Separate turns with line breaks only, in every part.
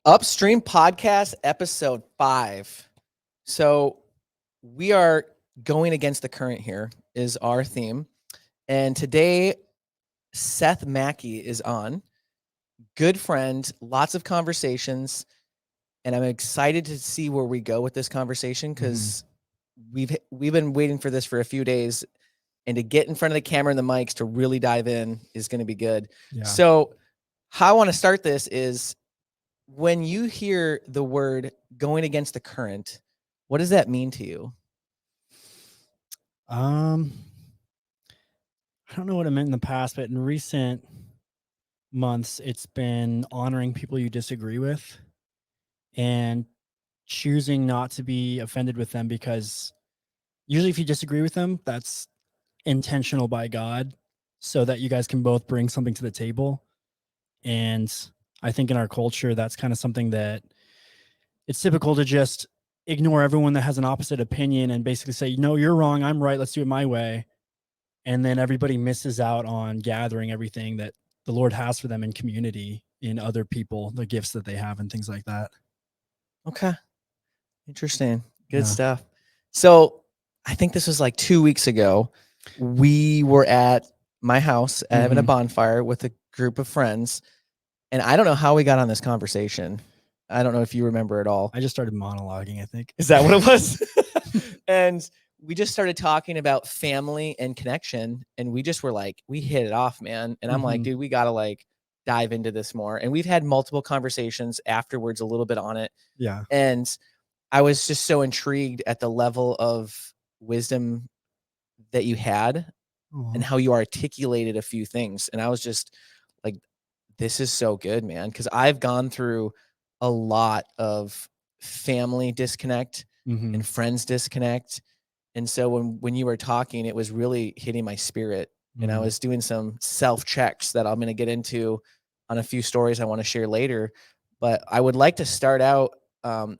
Upstream podcast episode 5. So we are going against the current here is our theme. And today Seth Mackey is on. Good friend, lots of conversations, and I'm excited to see where we go with this conversation because we've been waiting for this for a few days, and to get in front of the camera and the mics to really dive in is going to be good.
Yeah.
So how I want to start this is, when you hear the word going against the current, what does that mean to you?
I don't know what it meant in the past, but in recent months, it's been honoring people you disagree with and choosing not to be offended with them, because usually if you disagree with them, that's intentional by God so that you guys can both bring something to the table. And I think in our culture, that's kind of something that it's typical to just ignore everyone that has an opposite opinion and basically say, no, you're wrong, I'm right, let's do it my way. And then everybody misses out on gathering everything that the Lord has for them in community, in other people, the gifts that they have and things like that.
Okay. Interesting. Good
Yeah.
stuff. So I think this was like 2 weeks ago. We were at my house having a bonfire with a group of friends. And I don't know how we got on this conversation. I don't know if you remember at all.
I just started monologuing, I think.
Is that what it was? And we just started talking about family and connection, and we just were like, we hit it off, man. And I'm like, dude, we gotta like dive into this more. And we've had multiple conversations afterwards, a little bit on it.
Yeah.
And I was just so intrigued at the level of wisdom that you had and how you articulated a few things. And I was just like, this is so good, man. Cause I've gone through a lot of family disconnect and friends disconnect. And so when you were talking, it was really hitting my spirit. And I was doing some self checks that I'm going to get into on a few stories I want to share later. But I would like to start out kind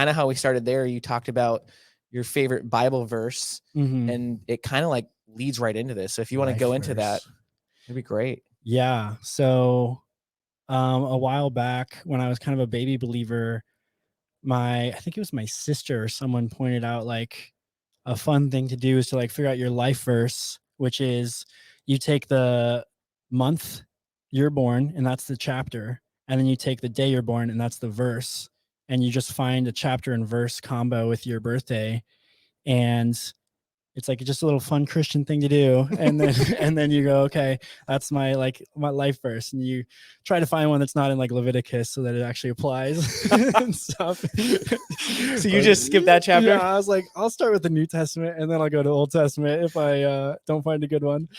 of how we started there. You talked about your favorite Bible verse, and it kind of like leads right into this. So if you want to go into that, it'd be great.
Yeah. So a while back when I was kind of a baby believer, I think it was my sister or someone pointed out like a fun thing to do is to like figure out your life verse, which is you take the month you're born and that's the chapter, and then you take the day you're born and that's the verse, and you just find a chapter and verse combo with your birthday, and it's like just a little fun Christian thing to do. And then and then you go, okay, that's my life verse, and you try to find one that's not in like Leviticus so that it actually applies and stuff.
So you just skip that chapter?
Yeah, I was like, I'll start with the New Testament and then I'll go to Old Testament if I don't find a good one.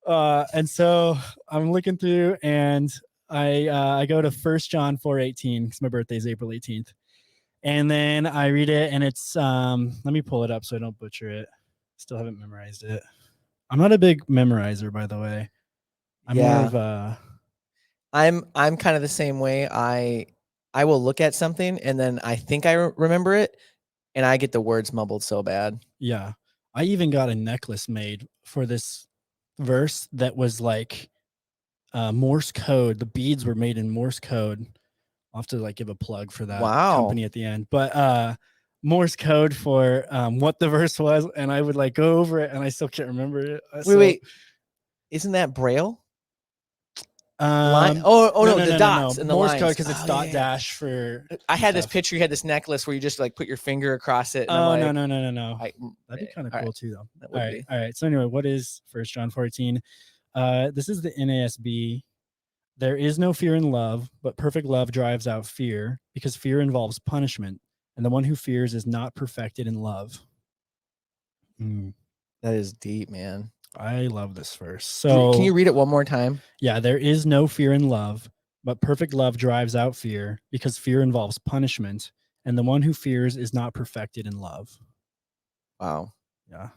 And so I'm looking through, and I go to 1 John 4:18 because my birthday is April 18th. And then I read it, and it's let me pull it up so I don't butcher it. Still haven't memorized it. I'm not a big memorizer, by the way. I'm more of a.
I'm kind of the same way. I will look at something and then I think I remember it, and I get the words mumbled so bad.
Yeah, I even got a necklace made for this verse that was like Morse code. The beads were made in Morse code. I'll have to like give a plug for that company at the end, but Morse code for what the verse was, and I would like go over it, and I still can't remember it.
Wait, isn't that Braille?
No,
the dots and the
Morse
lines.
code, because it's dot dash for.
I had this picture. You had this necklace where you just like put your finger across it. And
no. That'd be kind of cool too, though. All right. So anyway, what is 1 John 14? This is the NASB. There is no fear in love, but perfect love drives out fear, because fear involves punishment, and the one who fears is not perfected in love.
That is deep, man.
I love this verse. So
can you read it one more time?
Yeah, there is no fear in love, but perfect love drives out fear, because fear involves punishment, and the one who fears is not perfected in love.
Wow.
Yeah.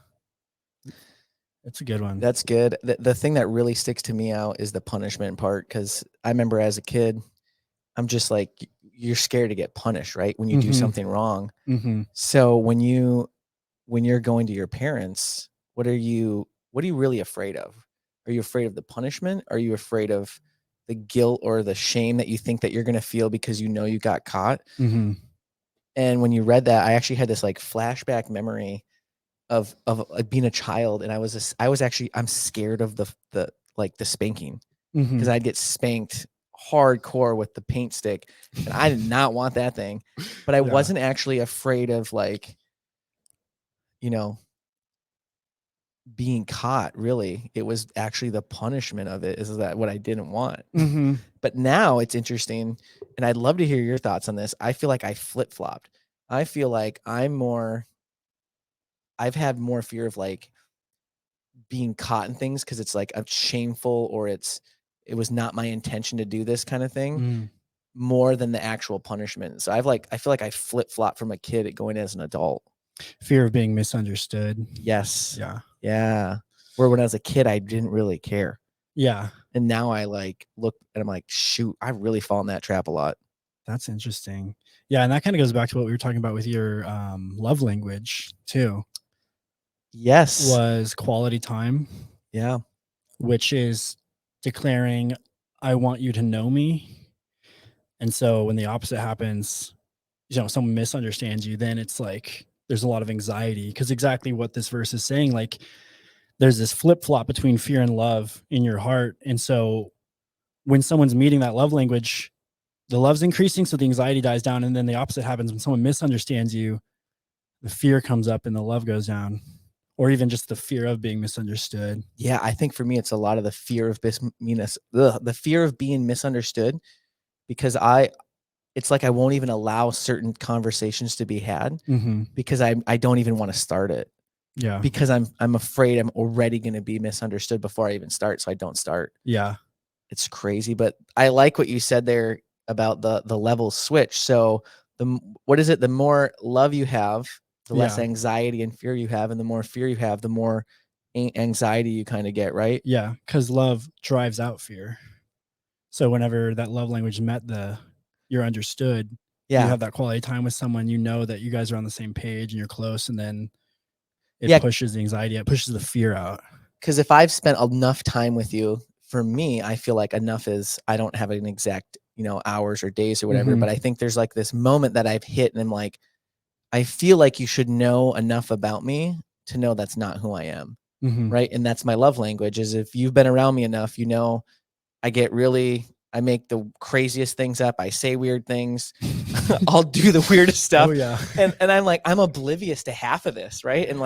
It's a good one.
That's good. The thing that really sticks to me out is the punishment part, because I remember as a kid, I'm just like, you're scared to get punished, right? When you do something wrong. So when you're going to your parents, what are you really afraid of? Are you afraid of the punishment? Are you afraid of the guilt or the shame that you think that you're going to feel because you know you got caught.
Mm-hmm.
And when you read that, I actually had this like flashback memory of being a child, and I'm scared of the spanking,
Mm-hmm.
because I'd get spanked hardcore with the paint stick, and I did not want that thing. But I
Yeah.
wasn't actually afraid of, like, you know, being caught, really. It was actually the punishment of it, is that what I didn't want.
Mm-hmm.
But now it's interesting, and I'd love to hear your thoughts on this. I feel like I flip-flopped. I feel like I've had more fear of, like, being caught in things because it's, like, a shameful, or it was not my intention to do this kinda thing,
Mm.
more than the actual punishment. So I feel like I flip-flopped from a kid going as an adult.
Fear of being misunderstood.
Yes.
Yeah.
Yeah. Where when I was a kid, I didn't really care.
Yeah.
And now I, like, look and I'm like, "Shoot, I really fall in that trap a lot."
That's interesting. Yeah, and that kind of goes back to what we were talking about with your love language too,
Yes.
was quality time,
Yeah.
which is declaring, I want you to know me. And so when the opposite happens, someone misunderstands you, then it's like there's a lot of anxiety, because exactly what this verse is saying, like there's this flip flop between fear and love in your heart. And so when someone's meeting that love language, the love's increasing, so the anxiety dies down. And then the opposite happens when someone misunderstands you, the fear comes up and the love goes down, or even just the fear of being misunderstood.
Yeah, I think for me, it's a lot of the fear of the fear of being misunderstood, because it's like I won't even allow certain conversations to be had,
Mm-hmm.
because I don't even wanna start it,
Yeah.
because I'm afraid I'm already gonna be misunderstood before I even start, so I don't start.
Yeah.
It's crazy, but I like what you said there about the level switch. So what is it? The more love you have, the less
Yeah.
anxiety and fear you have, and the more fear you have, the more anxiety you kind of get, right?
Yeah. Because love drives out fear. So whenever that love language you're understood, you
Yeah,
have that quality time with someone, that you guys are on the same page and you're close, and then it
yeah.
pushes the anxiety, it pushes the fear out.
Because if I've spent enough time with you, for me, I feel like enough is, I don't have an exact, hours or days or whatever,
Mm-hmm.
but I think there's like this moment that I've hit, and I'm like, I feel like you should know enough about me to know that's not who I am.
Mm-hmm.
Right? And that's my love language, is if you've been around me enough, I make the craziest things up. I say weird things. I'll do the weirdest
Oh
stuff.
yeah.
And I'm like, I'm oblivious to half of this, right? And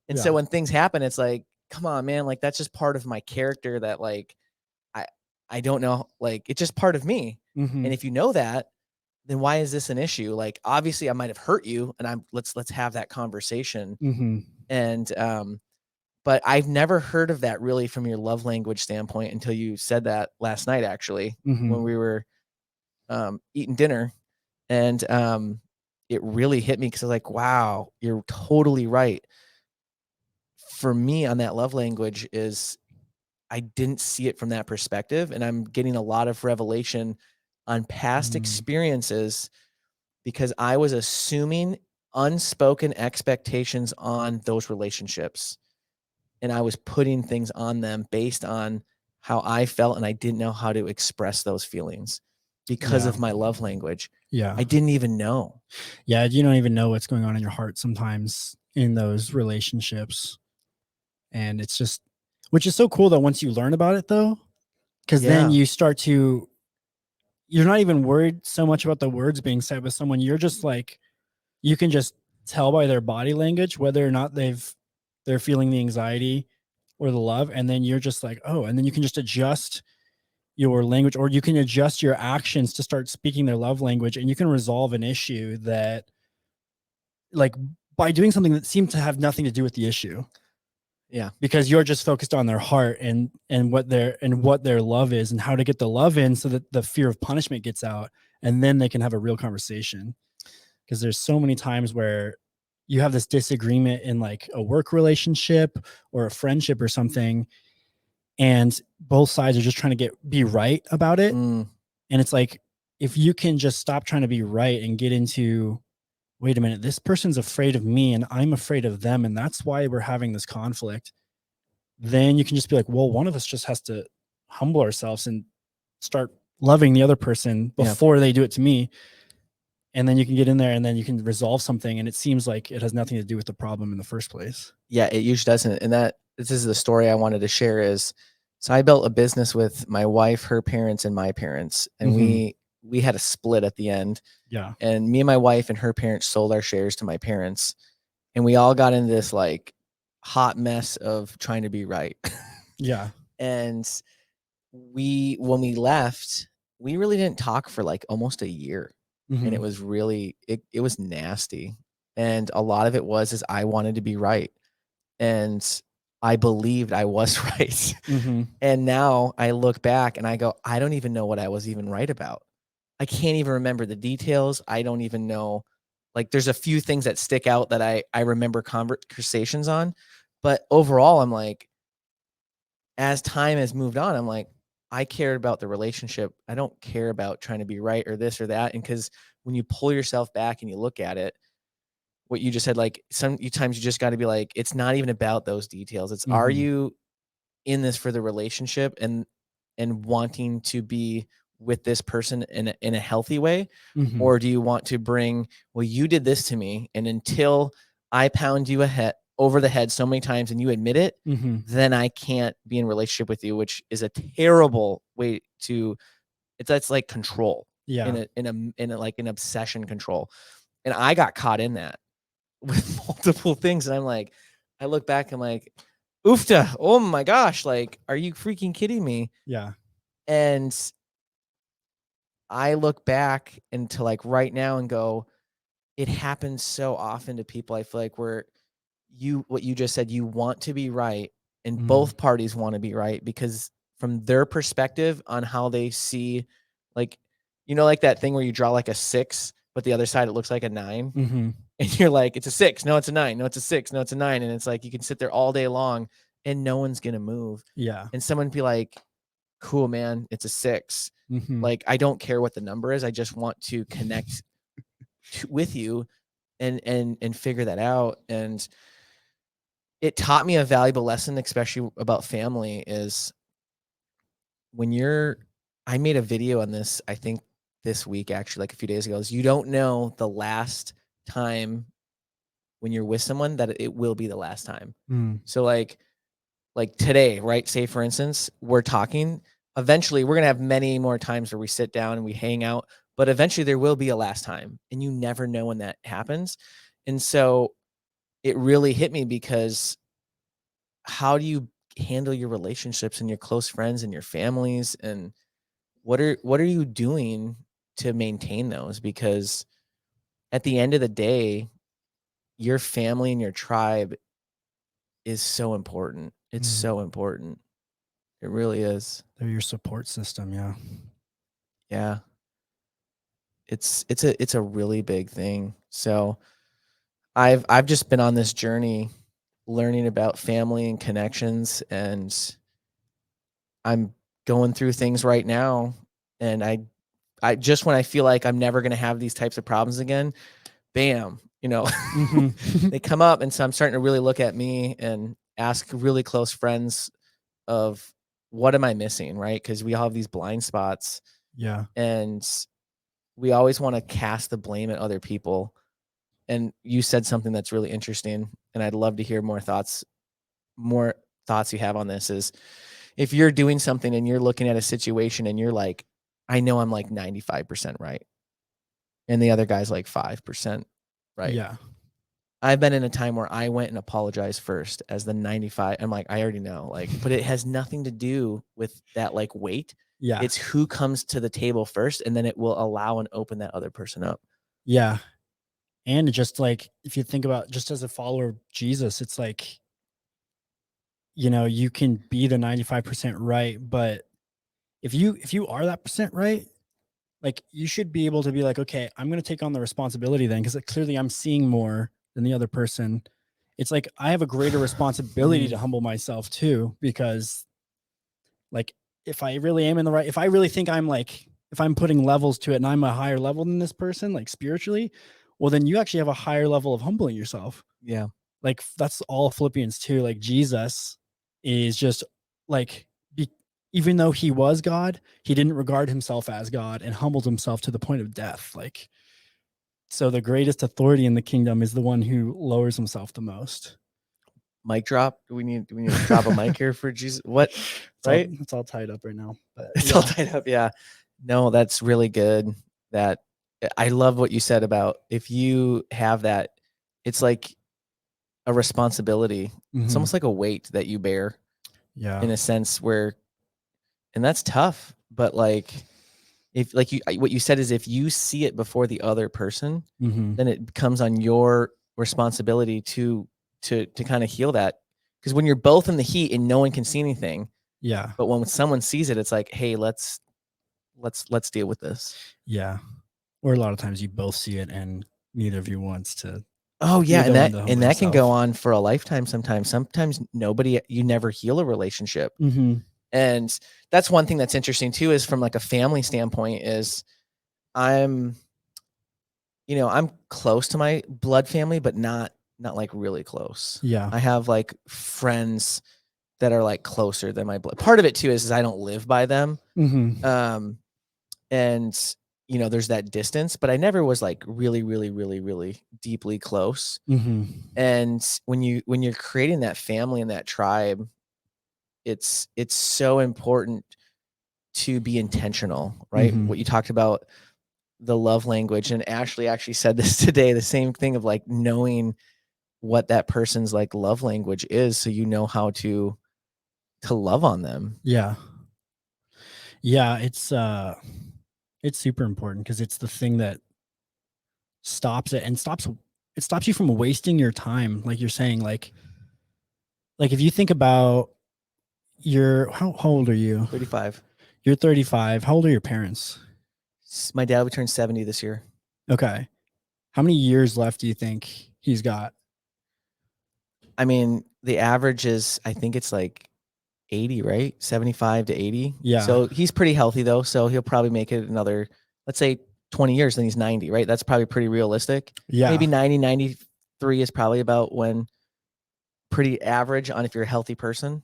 Yeah.
so when things happen, it's like, come on, man, like that's just part of my character, that like I I don't know, like it's just part of me.
Mm-hmm.
And if you know that, then why is this an issue? Like obviously I might have hurt you, and let's have that conversation.
Mm-hmm.
And but I've never heard of that really from your love language standpoint until you said that last night, actually,
Mm-hmm.
when we were eating dinner. And it really hit me, because I was like, wow, you're totally right. For me, on that love language, is I didn't see it from that perspective. And I'm getting a lot of revelation on past
Mm.
experiences, because I was assuming unspoken expectations on those relationships, and I was putting things on them based on how I felt, and I didn't know how to express those feelings because
Yeah.
of my love language.
Yeah.
I didn't even know.
Yeah. You don't even know what's going on in your heart sometimes in those relationships. And it's just, which is so cool that once you learn about it though, because then
Yeah.
you're not even worried so much about the words being said with someone. You're just like, you can just tell by their body language whether or not they're feeling the anxiety or the love. And then you're just like, oh, and then you can just adjust your language, or you can adjust your actions to start speaking their love language, and you can resolve an issue that, like, by doing something that seemed to have nothing to do with the issue,
Yeah.
because you're just focused on their heart and what their love is and how to get the love in, so that the fear of punishment gets out, and then they can have a real conversation. Because there's so many times where you have this disagreement in like a work relationship or a friendship or something, and both sides are just trying to be right about it.
Mm,
And it's like, if you can just stop trying to be right and get into, wait a minute, this person's afraid of me and I'm afraid of them, and that's why we're having this conflict, then you can just be like, well, one of us just has to humble ourselves and start loving the other person
Yeah.
before they do it to me. And then you can get in there and then you can resolve something. And it seems like it has nothing to do with the problem in the first place.
Yeah, it usually doesn't. And this is the story I wanted to share is, so I built a business with my wife, her parents, and my parents, and we had a split at the end.
Yeah.
And me and my wife and her parents sold our shares to my parents, and we all got into this like hot mess of trying to be right.
Yeah.
And when we left, we really didn't talk for like almost a year. And it was really it was nasty. And a lot of it was is I wanted to be right. And I believed I was right. And now I look back and I go, I don't even know what I was even right about. I can't even remember the details. I don't even know. Like there's a few things that stick out that I remember conversations on, but overall I'm like, as time has moved on, I'm like, I cared about the relationship. I don't care about trying to be right or this or that. And because when you pull yourself back and you look at it, what you just said, like sometimes you just got to be like, it's not even about those details. It's are you in this for the relationship and wanting to be with this person in a healthy way, or do you want to bring, well, you did this to me, and until I pound you over the head so many times and you admit it, then I can't be in relationship with you, which is a terrible way to. That's like control.
Yeah.
In a like an obsession control, and I got caught in that with multiple things, and I'm like, I look back, I'm like, oofta, oh my gosh, like, are you freaking kidding me?
Yeah.
And I look back into like right now and go, it happens so often to people. I feel like where what you just said, you want to be right, and both parties want to be right because from their perspective on how they see, like, like that thing where you draw like a 6, but the other side it looks like a 9. And you're like, it's a 6. No, it's a 9. No, it's a 6. No, it's a 9. And it's like you can sit there all day long and no one's gonna move.
Yeah.
And someone be like, cool, man, it's a 6. Like, I don't care what the number is. I just want to connect with you and figure that out. And it taught me a valuable lesson, especially about family, is when I made a video on this, I think this week, actually, like a few days ago, is you don't know the last time when you're with someone that it will be the last time. So like today, right? Say for instance, we're talking, eventually we're going to have many more times where we sit down and we hang out, but eventually there will be a last time and you never know when that happens. And so it really hit me because how do you handle your relationships and your close friends and your families, and what are you doing to maintain those? Because at the end of the day, your family and your tribe is so important. It's so important. It really is.
They're your support system. Yeah.
Yeah. It's a really big thing. So I've just been on this journey learning about family and connections, and I'm going through things right now, and I just when I feel like I'm never going to have these types of problems again, bam, they come up. And so I'm starting to really look at me and ask really close friends of what am I missing, right? Because we all have these blind spots,
Yeah.
and we always want to cast the blame at other people. And you said something that's really interesting, and I'd love to hear more thoughts you have on this. Is if you're doing something and you're looking at a situation and you're like, I know I'm like 95% right, and the other guy's like 5% right.
Yeah.
I've been in a time where I went and apologized first as the 95. I'm like, I already know, like, but it has nothing to do with that, like, weight.
Yeah.
It's who comes to the table first, and then it will allow and open that other person up.
Yeah. And just like, if you think about just as a follower of Jesus, it's like, you can be the 95% right, but if you are that percent right, like you should be able to be like, okay, I'm going to take on the responsibility then, because clearly I'm seeing more than the other person. It's like I have a greater responsibility to humble myself too, because like if I really am in the right, if I really think I'm like, if I'm putting levels to it and I'm a higher level than this person, like spiritually, well, then you actually have a higher level of humbling yourself.
Yeah.
Like that's all Philippians 2. Like Jesus is just like even though he was God, he didn't regard himself as God and humbled himself to the point of death. Like, so the greatest authority in the kingdom is the one who lowers himself the most.
Mic drop. Do we need to drop a mic here for Jesus? What? Right?
It's all tied up right now. But
It's all tied up. Yeah. No, that's really good. That I love what you said about if you have that, it's like a responsibility. It's almost like a weight that you bear
Yeah.
in a sense where, and that's tough. But like, if like what you said is if you see it before the other person, then it becomes on your responsibility to kind of heal that. Because when you're both in the heat and no one can see anything,
Yeah.
but when someone sees it, it's like, hey, let's deal with this.
Yeah. Or a lot of times you both see it and neither of you wants to.
Oh yeah,
You're the one to
and
humble
that can go
yourself.
on for a lifetime sometimes. Sometimes you never heal a relationship. And that's one thing that's interesting too, is from like a family standpoint is I'm close to my blood family, but not like really close.
Yeah.
I have like friends that are like closer than my blood. Part of it too is I don't live by them. And there's that distance, but I never was like really, really, really, really deeply close. And when you're creating that family and that tribe, it's so important to be intentional, right? What you talked about, the love language, and Ashley actually said this today, the same thing of like knowing what that person's like love language is, so you know how to love on them.
Yeah. Yeah, it's super important because it's the thing that stops it and stops you from wasting your time. Like you're saying, like if you think about how old are you?
35.
You're 35. How old are your parents?
My dad would turn 70 this year.
Okay. How many years left do you think he's got?
I mean, the average is, I think it's like 80, right? 75 to 80.
Yeah.
So he's pretty healthy though. So he'll probably make it another, let's say 20 years, then he's 90, right? That's probably pretty realistic.
Yeah.
Maybe 90, 93 is probably about when pretty average on if you're a healthy person.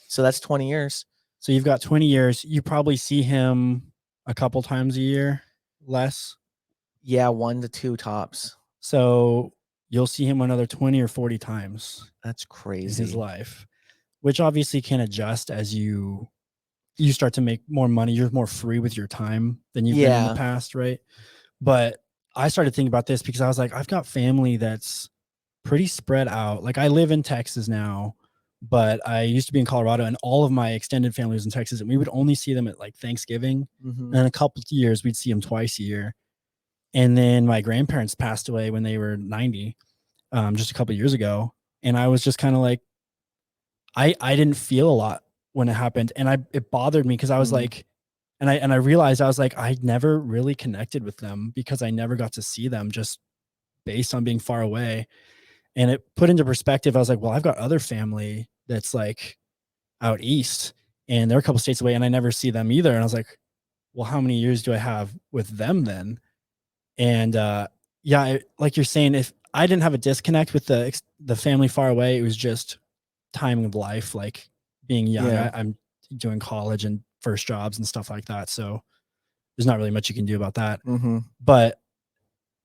So that's 20 years.
So you've got 20 years. You probably see him a couple times a year, less.
Yeah, 1 to 2 tops.
So you'll see him another 20 or 40 times.
That's crazy.
In his life, which obviously can adjust as you start to make more money. You're more free with your time than you've been in the past, right? But I started thinking about this because I was like, I've got family that's pretty spread out. Like I live in Texas now, but I used to be in Colorado, and all of my extended family was in Texas, and we would only see them at like Thanksgiving. And in a couple of years, we'd see them twice a year. And then my grandparents passed away when they were 90, just a couple of years ago. And I was just kind of like, I didn't feel a lot when it happened, and it bothered me because I was like, and I realized I was like, I never really connected with them because I never got to see them just based on being far away. And it put into perspective, I was like, well, I've got other family that's like out east, and they're a couple states away, and I never see them either. And I was like, well, how many years do I have with them then? And yeah, like you're saying, if I didn't have a disconnect with the family far away, it was just timing of life, like being young. I'm doing college and first jobs and stuff like that, so there's not really much you can do about that. But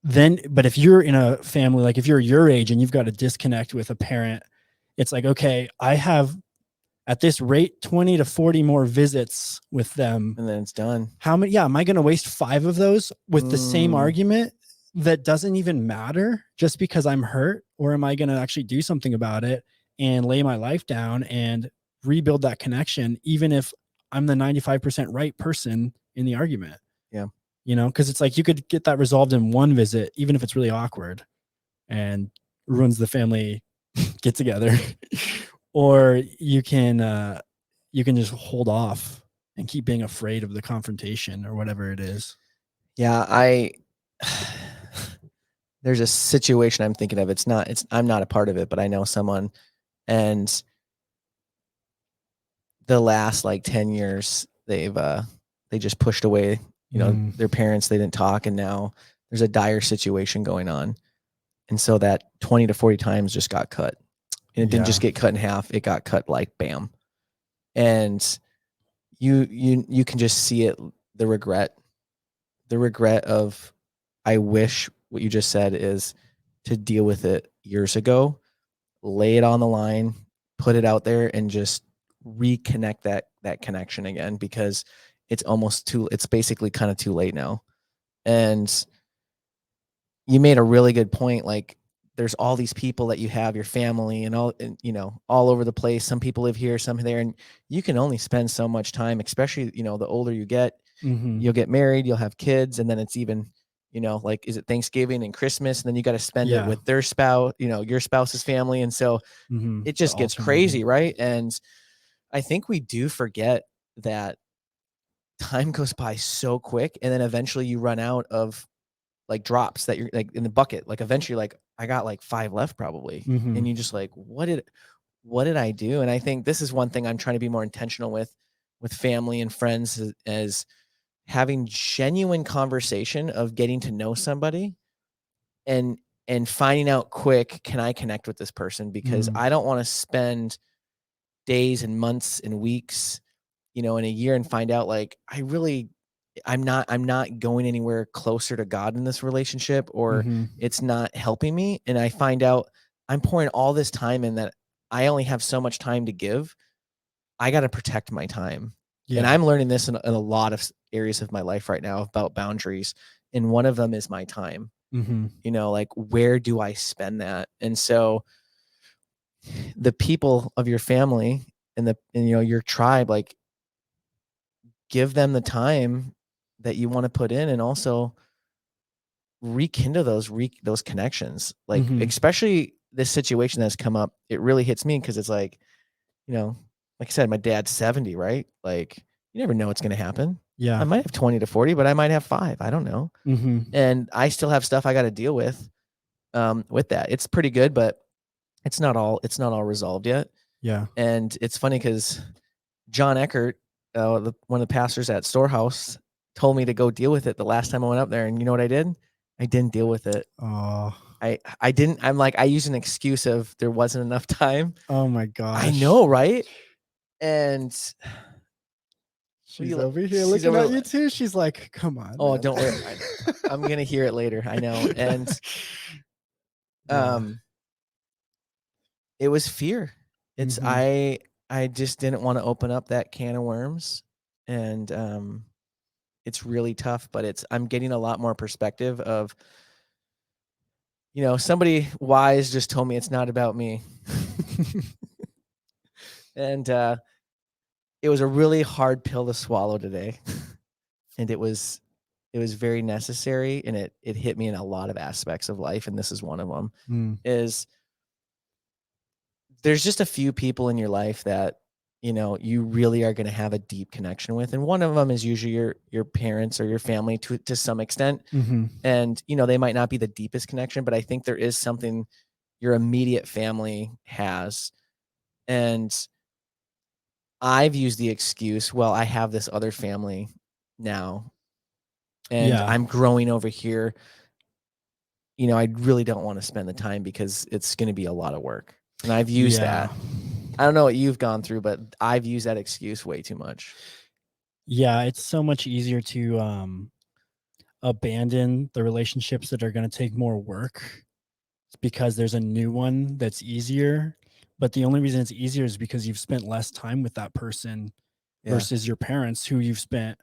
if you're in a family, like if you're your age and you've got a disconnect with a parent, it's like, okay, I have at this rate 20 to 40 more visits with them,
and then it's done.
How many? Yeah, am I going to waste 5 of those with the same argument that doesn't even matter just because I'm hurt? Or am I going to actually do something about it and lay my life down and rebuild that connection, even if I'm the 95% right person in the argument?
Yeah.
Because it's like you could get that resolved in one visit, even if it's really awkward and ruins the family get together. Or you can just hold off and keep being afraid of the confrontation or whatever it is.
Yeah, there's a situation I'm thinking of. I'm not a part of it, but I know someone, and the last like 10 years they just pushed away, their parents. They didn't talk, and now there's a dire situation going on. And so that 20 to 40 times just got cut. And it didn't just get cut in half, it got cut like bam. And you can just see it, the regret of, I wish what you just said is to deal with it years ago, lay it on the line, put it out there, and just reconnect that connection again, because it's basically kind of too late now. And you made a really good point. Like, there's all these people that you have, your family and all, and, all over the place. Some people live here, some there, and you can only spend so much time, especially, the older you get.
Mm-hmm.
You'll get married, you'll have kids, and then it's even, like, is it Thanksgiving and Christmas? And then you got to spend it
Yeah.
with their spouse, your spouse's family. And so
Mm-hmm.
it
The
just gets
alternating.
crazy, right? And I think we do forget that time goes by so quick, and then eventually you run out of, like, drops that you're like in the bucket. Like, eventually, like, I got like 5 left probably.
Mm-hmm.
And you just like, what did I do? And I think this is one thing I'm trying to be more intentional with family and friends, as having genuine conversation of getting to know somebody, and finding out quick, can I connect with this person? Because
Mm-hmm.
I don't want to spend days and months and weeks, in a year, and find out, like, I'm not going anywhere closer to God in this relationship, or
Mm-hmm.
it's not helping me. And I find out I'm pouring all this time in that I only have so much time to give. I got to protect my time. And
Yeah.
I'm learning this in a lot of areas of my life right now about boundaries. And one of them is my time.
Mm-hmm.
Like, where do I spend that? And so the people of your family and your tribe, like, give them the time that you want to put in, and also rekindle those connections. Like,
Mm-hmm.
especially this situation that's come up, it really hits me, because it's like, you know, like I said, my dad's 70, right? Like, you never know what's going to happen. I
Yeah.
might have 20 to 40, but I might have 5. I don't know.
Mm-hmm.
And I still have stuff I got to deal with that. It's pretty good, but it's not all resolved yet.
Yeah.
And it's funny because John Eckert, one of the pastors at Storehouse, told me to go deal with it the last time I went up there. And you know what I did? I didn't deal with it.
Oh.
I didn't. I'm like, I used an excuse of there wasn't enough time.
Oh my
I
gosh.
know, right? And what do
She's
you like?
over here
She's
looking
over.
at you too. She's like, "Come on,
Oh,
man."
don't worry. I'm gonna hear it later. I know. And
Yeah.
um, it was fear. It's
Mm-hmm.
I just didn't want to open up that can of worms, and it's really tough. But I'm getting a lot more perspective of, somebody wise just told me it's not about me. And it was a really hard pill to swallow today. And it was very necessary, and it hit me in a lot of aspects of life, and this is one of them.
Mm.
Is there's just a few people in your life that, you really are going to have a deep connection with, and one of them is usually your parents or your family to some extent.
Mm-hmm.
And they might not be the deepest connection, but I think there is something your immediate family has. And I've used the excuse, well, I have this other family now, and
Yeah.
I'm growing over here. I really don't want to spend the time because it's going to be a lot of work. And I've used
Yeah.
that. I don't know what you've gone through, but I've used that excuse way too much.
Yeah. It's so much easier to abandon the relationships that are going to take more work because there's a new one that's easier. But the only reason it's easier is because you've spent less time with that person
Yeah.
versus your parents who you've spent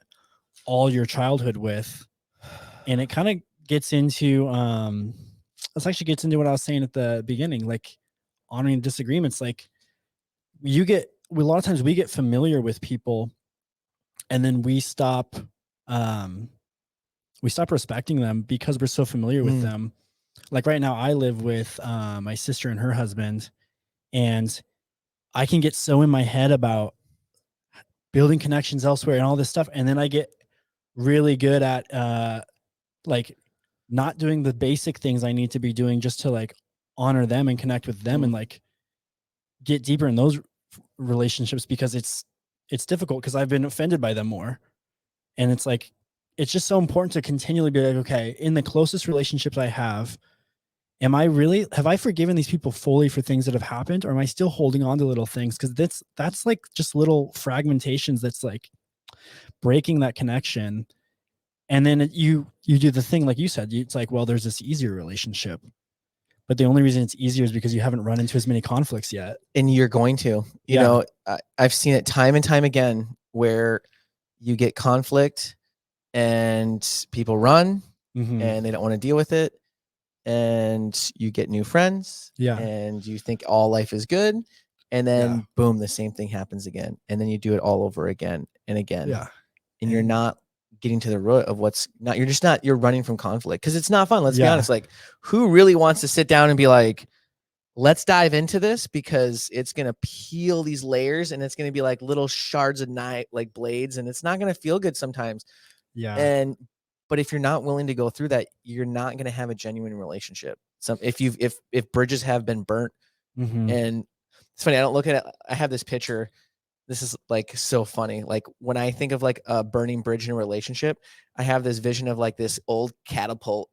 all your childhood with. And it kind of gets into this actually gets into what I was saying at the beginning, like honoring disagreements. Like a lot of times we get familiar with people and then um we stop respecting them because we're so familiar with
Mm,
them. Like right now I live with my sister and her husband, and I can get so in my head about building connections elsewhere and all this stuff, and then I get really good at like not doing the basic things I need to be doing just to like honor them and connect with them and
mm,
like get deeper in those relationships because it's difficult because I've been offended by them more. And it's like it's just so important to continually be like, okay, in the closest relationships I have I forgiven these people fully for things that have happened, or am I still holding on to little things? Because that's like just little fragmentations that's like breaking that connection. And then you do the thing like you said, it's like, well, there's this easier relationship, but the only reason it's easier is because you haven't run into as many conflicts yet.
And you're going to, you know, I've seen it time and time again where you get conflict and people run and they don't want to deal with it. And you get new friends and you think all life is good. And then boom, the same thing happens again. And then you do it all over again and again.
Yeah.
And you're not getting to the root of you're running from conflict because it's not fun. Let's be honest. Like, who really wants to sit down and be like, let's dive into this, because it's going to peel these layers and it's going to be like little shards of knife, like blades, and it's not going to feel good sometimes.
Yeah.
But if you're not willing to go through that, you're not going to have a genuine relationship. If bridges have been burnt, and it's funny, I don't look at it. I have this picture. This is like so funny. Like when I think of like a burning bridge in a relationship, I have this vision of like this old catapult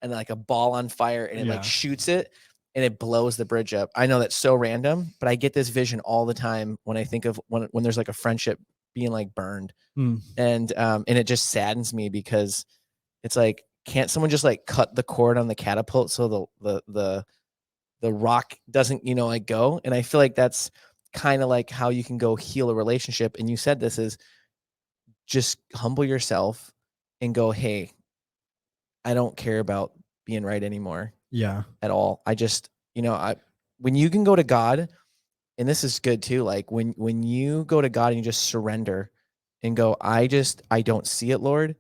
and like a ball on fire, and it like shoots it and it blows the bridge up. I know that's so random, but I get this vision all the time when I think of when there's like a friendship being like burned. And it just saddens me because it's like, can't someone just like cut the cord on the catapult so the rock doesn't, like go? And I feel like that's kind of like how you can go heal a relationship. And you said this is just humble yourself and go, hey, I don't care about being right anymore.
Yeah.
At all. I just, when you can go to God, and this is good too, like when you go to God and you just surrender and go, I don't see it, Lord.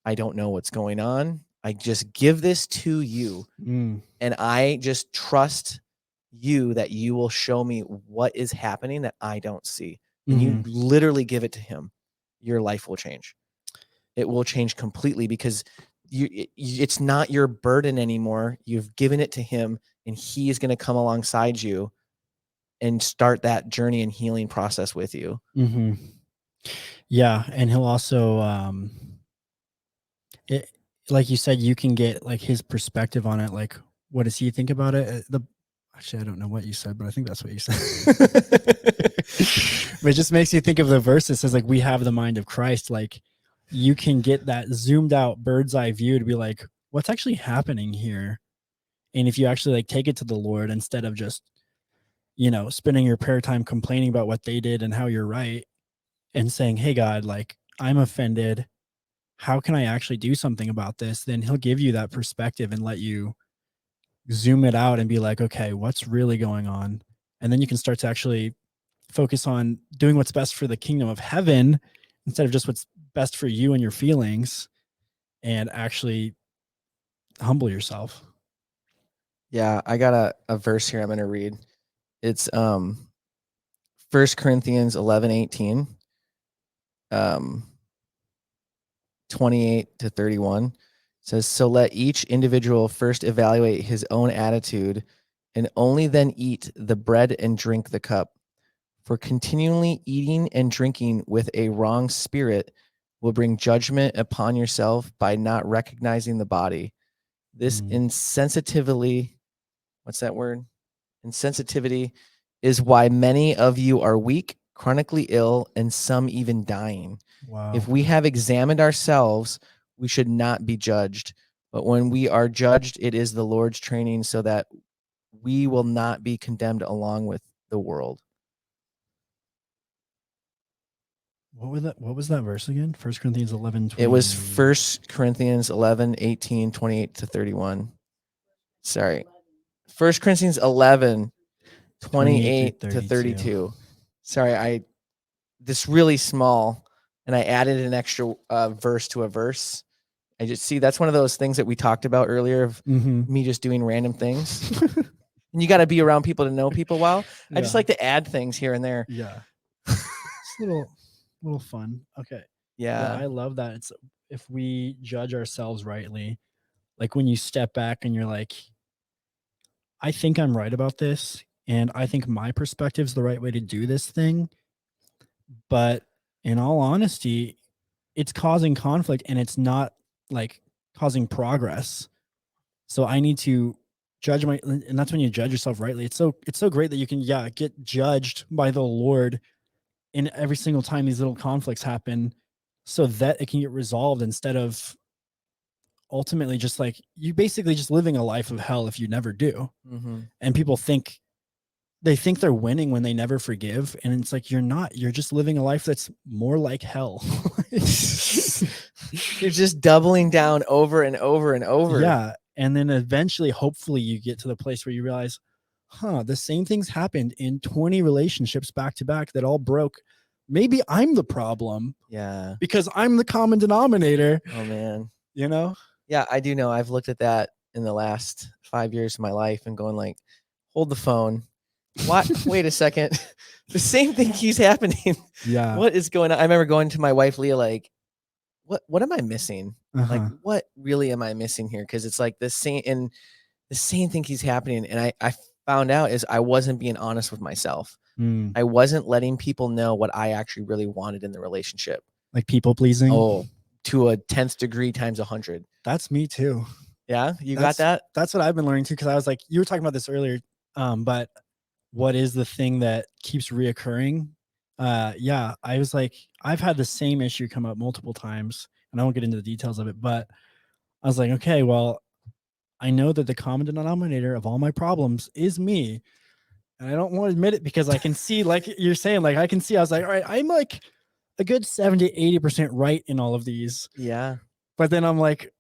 I don't know what's going on. I just give this to you. And I just trust you that you will show me what is happening that I don't see. And you literally give it to him. Your life will change. It will change completely because it's not your burden anymore. You've given it to him, and he is going to come alongside you and start that journey and healing process with you.
Yeah. And he'll also, like you said, you can get like his perspective on it. Like, what does he think about it? Actually, I don't know what you said, but I think that's what you said. But it just makes you think of the verse that says like, we have the mind of Christ. Like, you can get that zoomed out bird's eye view to be like, what's actually happening here? And if you actually like take it to the Lord instead of just, spending your prayer time complaining about what they did and how you're right, and saying, hey, God, like, I'm offended. How can I actually do something about this? Then he'll give you that perspective and let you zoom it out and be like, okay, what's really going on? And then you can start to actually focus on doing what's best for the kingdom of heaven instead of just what's best for you and your feelings, and actually humble yourself.
Yeah, I got a verse here I'm going to read. It's 1 Corinthians 11:18, 28 to 31. It says, so let each individual first evaluate his own attitude, and only then eat the bread and drink the cup. For continually eating and drinking with a wrong spirit will bring judgment upon yourself by not recognizing the body. This insensitivity, what's that word? Insensitivity is why many of you are weak, chronically ill, and some even dying.
Wow.
If we have examined ourselves, we should not be judged. But when we are judged, it is the Lord's training so that we will not be condemned along with the world.
What was that verse again? 1 Corinthians 11, 20.
It was 1 Corinthians 11, 18, 28 to 31. Sorry. 1 Corinthians 11, 28 to 32. Sorry, this really small, and I added an extra verse to a verse. I just see that's one of those things that we talked about earlier of me just doing random things. And you got to be around people to know people well. I just like to add things here and there.
Yeah. It's a little fun. Okay.
Yeah.
I love that. It's if we judge ourselves rightly, like when you step back and you're like, I think I'm right about this, and I think my perspective is the right way to do this thing. But in all honesty, it's causing conflict and it's not like causing progress. So I need to judge and that's when you judge yourself rightly. It's so great that you can, get judged by the Lord in every single time these little conflicts happen. so that it can get resolved, instead of ultimately just like you basically just living a life of hell if you never do.
Mm-hmm.
And people think they're winning when they never forgive, and it's like you're not. You're just living a life that's more like hell.
You're just doubling down over and over and over.
Yeah, and then eventually, hopefully, you get to the place where you realize, the same things happened in 20 relationships back to back that all broke. Maybe I'm the problem.
Yeah.
Because I'm the common denominator.
Oh man.
You know?
Yeah, I do know. I've looked at that in the last 5 years of my life and going like, hold the phone. What? Wait a second. The same thing keeps happening.
Yeah.
What is going on? I remember going to my wife Leah like, what am I missing? Like, what really am I missing here? Because it's like the same thing keeps happening. And I found out is I wasn't being honest with myself. I wasn't letting people know what I actually really wanted in the relationship.
Like people pleasing.
Oh, to a 10th degree times 100.
That's me too.
Yeah, got that?
That's what I've been learning too. Because I was like, you were talking about this earlier. But what is the thing that keeps reoccurring? Yeah, I was like, I've had the same issue come up multiple times, and I won't get into the details of it, but I was like, okay, well, I know that the common denominator of all my problems is me. And I don't want to admit it because I can see, like you're saying, like I can see, I was like, all right, I'm like a good 70-80% right in all of these.
Yeah.
But then I'm like,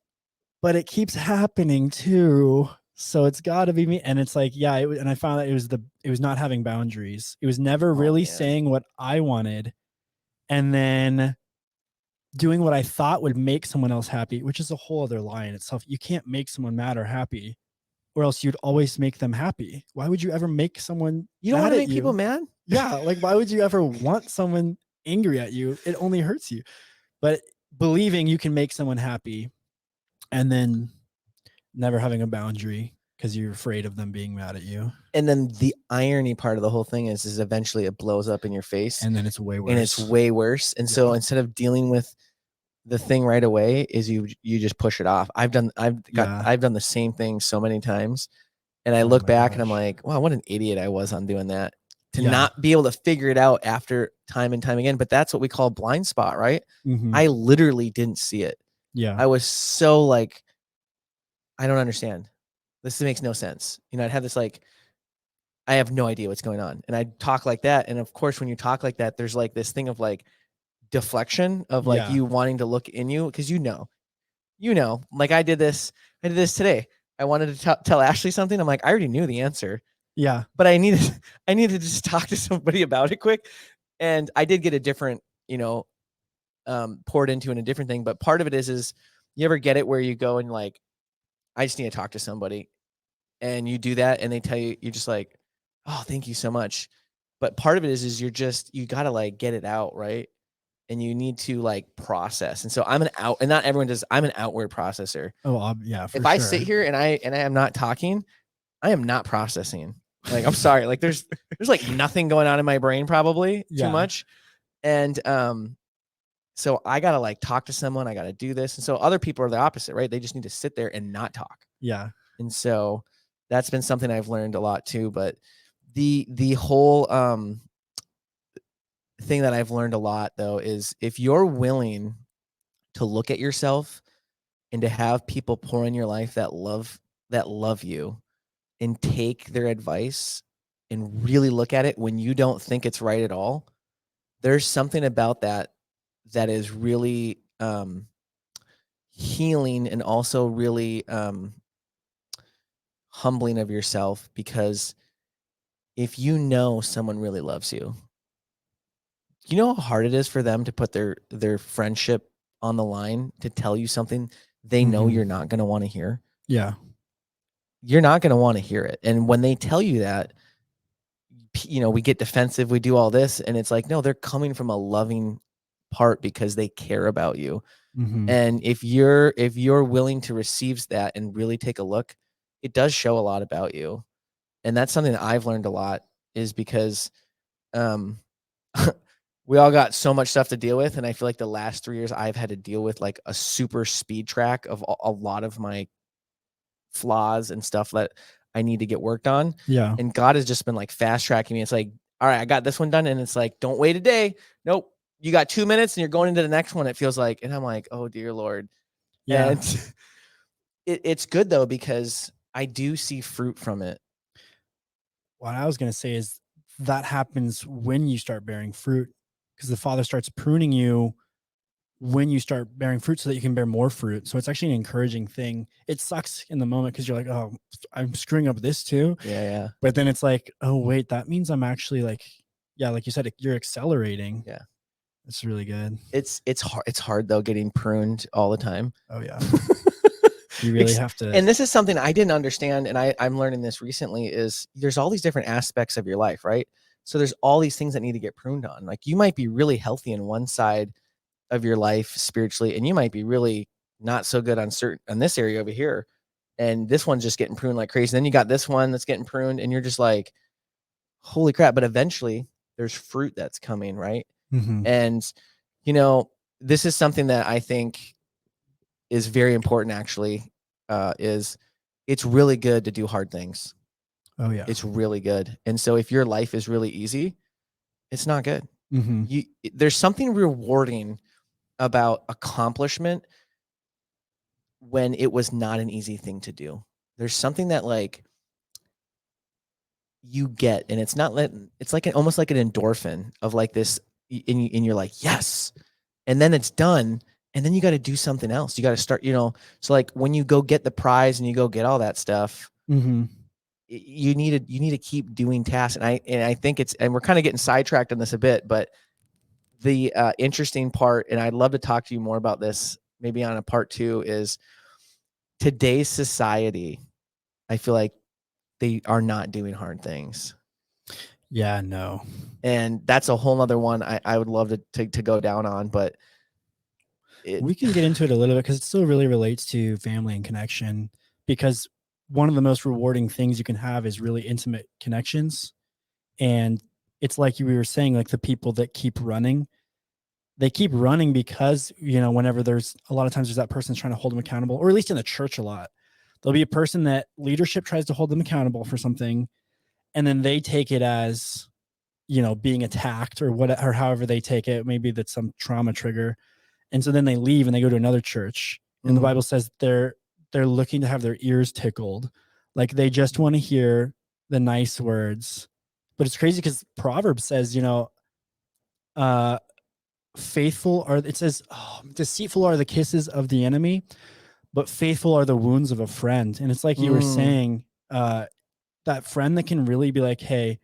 but it keeps happening too. So it's got to be me. And it's like, yeah. And I found that it was not having boundaries. It was never really saying what I wanted, and then doing what I thought would make someone else happy, which is a whole other lie in itself. You can't make someone mad or happy, or else you'd always make them happy. Why would you ever make someone
You don't want to make people mad?
Yeah, like why would you ever want someone angry at you? It only hurts you. But believing you can make someone happy and then never having a boundary because you're afraid of them being mad at you.
And then the irony part of the whole thing is eventually it blows up in your face.
And then it's way worse.
And so instead of dealing with the thing right away, is you just push it off. I've done the same thing so many times. And I look back and I'm like, wow, what an idiot I was on doing that, to not be able to figure it out after time and time again. But that's what we call blind spot, right? I literally didn't see it.
Yeah.
I was so like, I don't understand. This makes no sense. You know, I'd have this like, I have no idea what's going on. And I'd talk like that. And of course, when you talk like that, there's like this thing of like deflection of like you wanting to look in you. Cause you know, like I did this today. I wanted to tell Ashley something. I'm like, I already knew the answer.
Yeah.
But I needed to just talk to somebody about it quick. And I did get a different, poured into in a different thing. But part of it is you ever get it where you go and like, I just need to talk to somebody, and you do that and they tell you, you're just like, oh, thank you so much. But part of it is you got to like get it out. Right. And you need to like process. And so and not everyone does. I'm an outward processor.
Oh, yeah.
If I sit here and I am not talking, I am not processing. Like, I'm sorry. Like there's like nothing going on in my brain, probably too much. And, so I got to like talk to someone. I got to do this. And so other people are the opposite, right? They just need to sit there and not talk.
Yeah.
And so that's been something I've learned a lot too. But the whole, thing that I've learned a lot though, is if you're willing to look at yourself and to have people pour in your life that love you and take their advice and really look at it when you don't think it's right at all, there's something about that is really healing and also really humbling of yourself, because if you know someone really loves you, you know how hard it is for them to put their friendship on the line to tell you something they know you're not going to want to hear.
Yeah.
You're not going to want to hear it. And when they tell you that, we get defensive, we do all this, and it's like, no, they're coming from a loving part because they care about you. And if you're willing to receive that and really take a look, it does show a lot about you. And that's something that I've learned a lot, is because we all got so much stuff to deal with. And I feel like the last 3 years I've had to deal with like a super speed track of a lot of my flaws and stuff that I need to get worked on.
Yeah.
And God has just been like fast tracking me. It's like, all right, I got this one done. And it's like, don't wait a day. Nope. you got 2 minutes and you're going into the next one, it feels like, and I'm like, oh dear Lord.
Yeah.
And it's good though, because I do see fruit from it.
What I was going to say is that happens when you start bearing fruit, because the Father starts pruning you when you start bearing fruit so that you can bear more fruit. So it's actually an encouraging thing. It sucks in the moment because you're like, oh, I'm screwing up this too.
Yeah, yeah.
But then it's like, oh, wait, that means I'm actually like, yeah, like you said, you're accelerating.
Yeah.
It's really good.
It's hard though, getting pruned all the time.
Oh, yeah. You really have to.
And this is something I didn't understand, and I'm learning this recently, is there's all these different aspects of your life, right? So there's all these things that need to get pruned on. Like you might be really healthy in one side of your life spiritually, and you might be really not so good on this area over here. And this one's just getting pruned like crazy. Then you got this one that's getting pruned, and you're just like, holy crap. But eventually there's fruit that's coming, right?
Mhm.
And you know, this is something that I think is very important actually, is it's really good to do hard things.
Oh, yeah.
It's really good. And so if your life is really easy, it's not good.
Mhm.
There's something rewarding about accomplishment when it was not an easy thing to do. There's something that like you get, and it's not letting, it's like almost like an endorphin of like this, and you're like, yes. And then it's done. And then you got to do something else. You got to start, so like when you go get the prize and you go get all that stuff,
Mhm.
you need to keep doing tasks. And I think and we're kind of getting sidetracked on this a bit, but the interesting part, and I'd love to talk to you more about this maybe on a part 2, is today's society. I feel like they are not doing hard things.
Yeah, no.
And that's a whole nother one I would love to go down on, but
We can get into it a little bit because it still really relates to family and connection, because one of the most rewarding things you can have is really intimate connections. And it's like you were saying, like the people that keep running, they keep running because, whenever there's a lot of times there's that person trying to hold them accountable, or at least in the church a lot, there'll be a person that leadership tries to hold them accountable for something. And then they take it as, being attacked or what, or however they take it. Maybe that's some trauma trigger. And so then they leave and they go to another church. And the Bible says they're looking to have their ears tickled. Like they just want to hear the nice words. But it's crazy because Proverbs says, uh faithful are, it says, oh, deceitful are the kisses of the enemy, but faithful are the wounds of a friend. And it's like you were saying, that friend that can really be like, hey,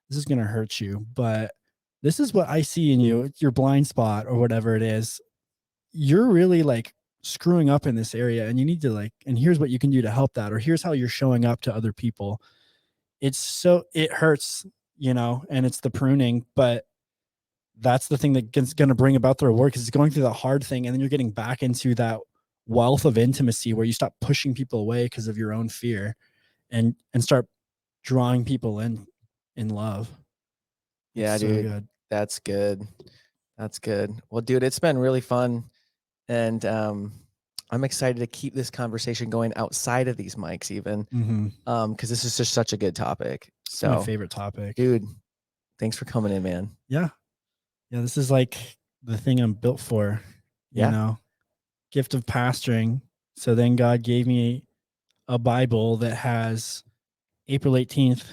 this is gonna hurt you, but this is what I see in you, your blind spot or whatever it is. You're really like screwing up in this area, and you need to like, and here's what you can do to help that, or here's how you're showing up to other people. It hurts, and it's the pruning, but that's the thing that's going to bring about the reward, because it's going through the hard thing, and then you're getting back into that wealth of intimacy where you stop pushing people away because of your own fear, and start drawing people in love.
Yeah,
It's so
dude,
good.
that's good. That's good. Well, dude, it's been really fun, and I'm excited to keep this conversation going outside of these mics, even, because this is just such a good topic.
It's my
So,
favorite topic.
dude, thanks for coming in, man.
Yeah. Yeah. This is like the thing I'm built for,
Yeah.
gift of pastoring. So then God gave me a Bible that has April 18th,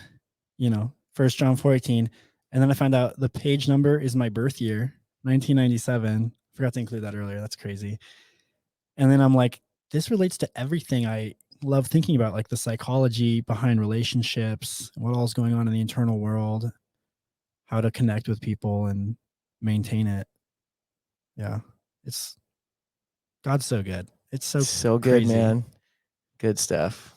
1 John 4:18. And then I found out the page number is my birth year, 1997. Forgot to include that earlier. That's crazy. And then I'm like, this relates to everything I love thinking about, like the psychology behind relationships, what all's going on in the internal world, how to connect with people and maintain it. Yeah. It's God's so good. It's so
So good,
crazy.
man. Good stuff.